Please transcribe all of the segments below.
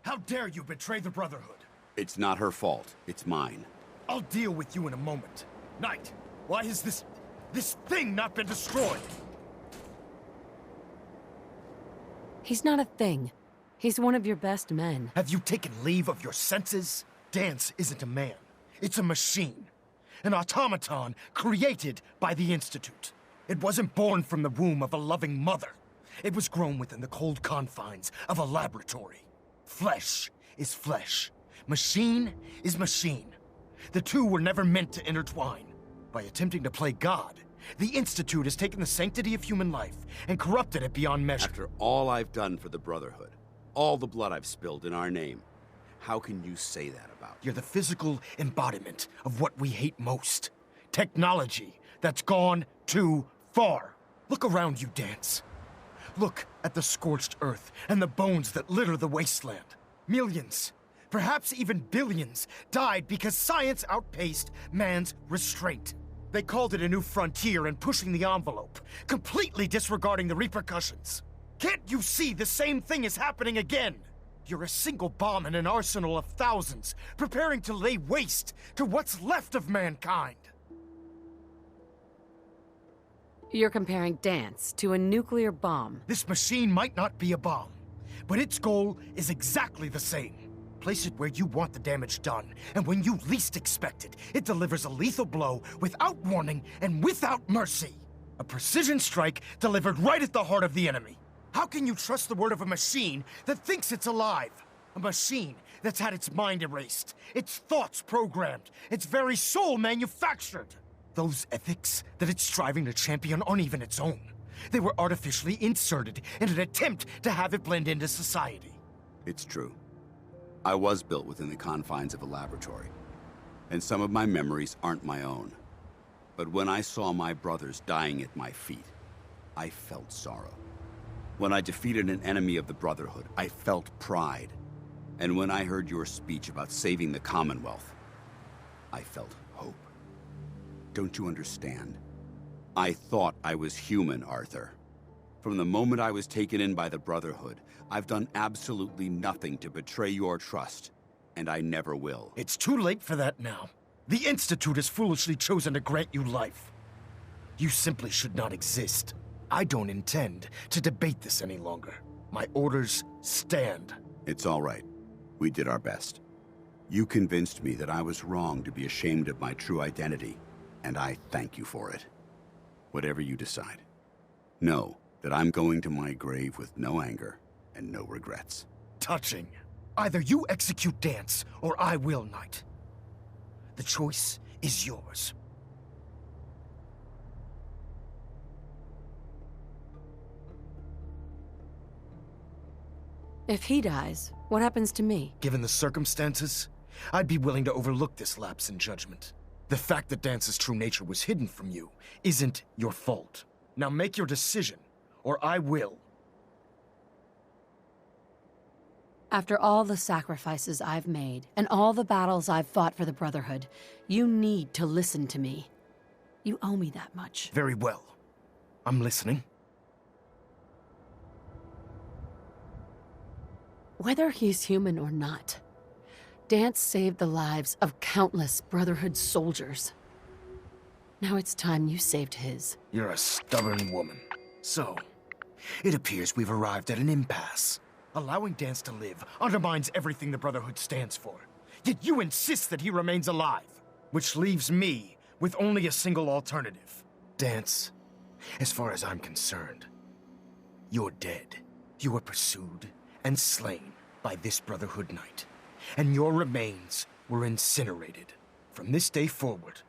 How dare you betray the Brotherhood? It's not her fault. It's mine. I'll deal with you in a moment. Knight, why has this thing not been destroyed? He's not a thing. He's one of your best men. Have you taken leave of your senses? Danse isn't a man. It's a machine. An automaton created by the Institute. It wasn't born from the womb of a loving mother. It was grown within the cold confines of a laboratory. Flesh is flesh. Machine is machine. The two were never meant to intertwine. By attempting to play God, the Institute has taken the sanctity of human life and corrupted it beyond measure. After all I've done for the Brotherhood, all the blood I've spilled in our name, how can you say that about me? You're the physical embodiment of what we hate most. Technology that's gone too far. Look around you, Danse. Look at the scorched earth and the bones that litter the wasteland. Millions, perhaps even billions, died because science outpaced man's restraint. They called it a new frontier and pushing the envelope, completely disregarding the repercussions. Can't you see the same thing is happening again? You're a single bomb in an arsenal of thousands, preparing to lay waste to what's left of mankind. You're comparing Danse to a nuclear bomb. This machine might not be a bomb, but its goal is exactly the same. Place it where you want the damage done, and when you least expect it, it delivers a lethal blow without warning and without mercy. A precision strike delivered right at the heart of the enemy. How can you trust the word of a machine that thinks it's alive? A machine that's had its mind erased, its thoughts programmed, its very soul manufactured. Those ethics that it's striving to champion aren't even its own. They were artificially inserted in an attempt to have it blend into society. It's true. I was built within the confines of a laboratory, and some of my memories aren't my own. But when I saw my brothers dying at my feet, I felt sorrow. When I defeated an enemy of the Brotherhood, I felt pride. And when I heard your speech about saving the Commonwealth, I felt hope. Don't you understand? I thought I was human, Arthur. From the moment I was taken in by the Brotherhood, I've done absolutely nothing to betray your trust, and I never will. It's too late for that now. The Institute has foolishly chosen to grant you life. You simply should not exist. I don't intend to debate this any longer. My orders stand. It's all right. We did our best. You convinced me that I was wrong to be ashamed of my true identity, and I thank you for it. Whatever you decide, know that I'm going to my grave with no anger and no regrets. Touching. Either you execute Danse, or I will, Knight. The choice is yours. If he dies, what happens to me? Given the circumstances, I'd be willing to overlook this lapse in judgment. The fact that Dance's true nature was hidden from you isn't your fault. Now make your decision, or I will. After all the sacrifices I've made, and all the battles I've fought for the Brotherhood, you need to listen to me. You owe me that much. Very well. I'm listening. Whether he's human or not, Danse saved the lives of countless Brotherhood soldiers. Now it's time you saved his. You're a stubborn woman. So, it appears we've arrived at an impasse. Allowing Danse to live undermines everything the Brotherhood stands for. Yet you insist that he remains alive, which leaves me with only a single alternative. Danse, as far as I'm concerned, you're dead. You were pursued and slain by this Brotherhood Knight, and your remains were incinerated. From this day forward,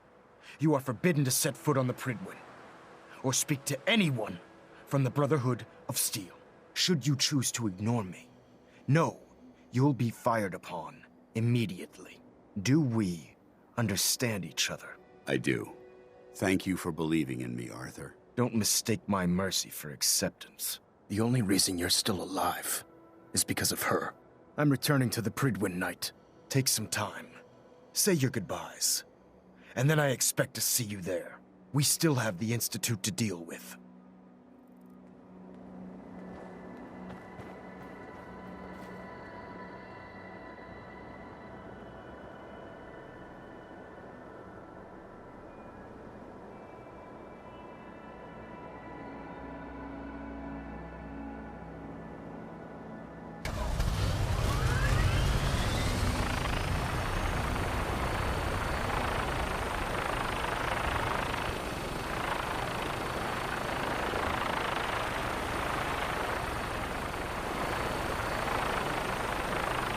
you are forbidden to set foot on the Pridwin, or speak to anyone from the Brotherhood of Steel. Should you choose to ignore me, know you'll be fired upon immediately. Do we understand each other? I do. Thank you for believing in me, Arthur. Don't mistake my mercy for acceptance. The only reason you're still alive is because of her. I'm returning to the Pridwin Knight. Take some time. Say your goodbyes. And then I expect to see you there. We still have the Institute to deal with.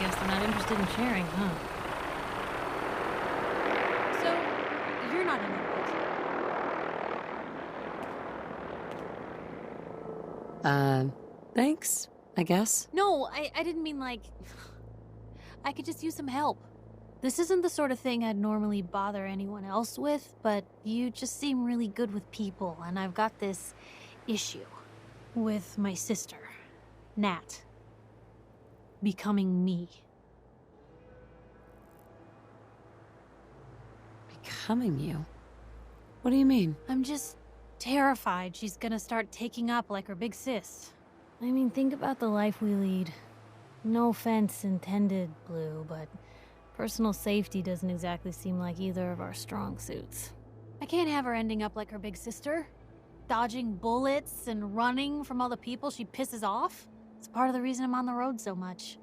guess they're not interested in sharing, huh? So, you're not in it. Thanks, I guess. No, I didn't mean like... I could just use some help. This isn't the sort of thing I'd normally bother anyone else with, but you just seem really good with people, and I've got this issue with my sister, Nat, becoming me. Becoming you? What do you mean? I'm just terrified she's gonna start taking up like her big sis. I mean, think about the life we lead. No offense intended, Blue, but personal safety doesn't exactly seem like either of our strong suits. I can't have her ending up like her big sister, dodging bullets and running from all the people she pisses off. It's part of the reason I'm on the road so much.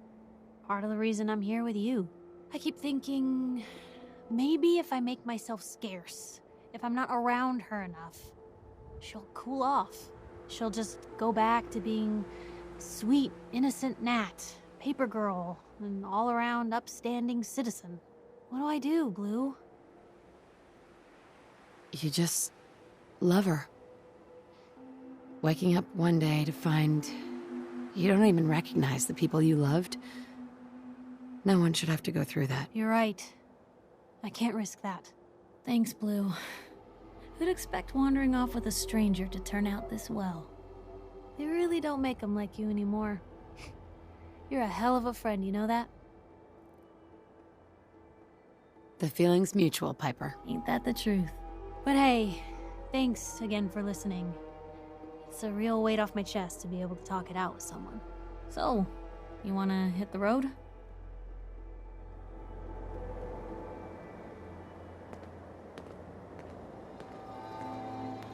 Part of the reason I'm here with you. I keep thinking, maybe if I make myself scarce, if I'm not around her enough, she'll cool off. She'll just go back to being sweet, innocent Nat, paper girl, an all-around upstanding citizen. What do I do, Blue? You just love her. Waking up one day to find you don't even recognize the people you loved. No one should have to go through that. You're right. I can't risk that. Thanks, Blue. Who'd expect wandering off with a stranger to turn out this well? They really don't make them like you anymore. You're a hell of a friend, you know that? The feeling's mutual, Piper. Ain't that the truth? But hey, thanks again for listening. It's a real weight off my chest to be able to talk it out with someone. So, you wanna hit the road?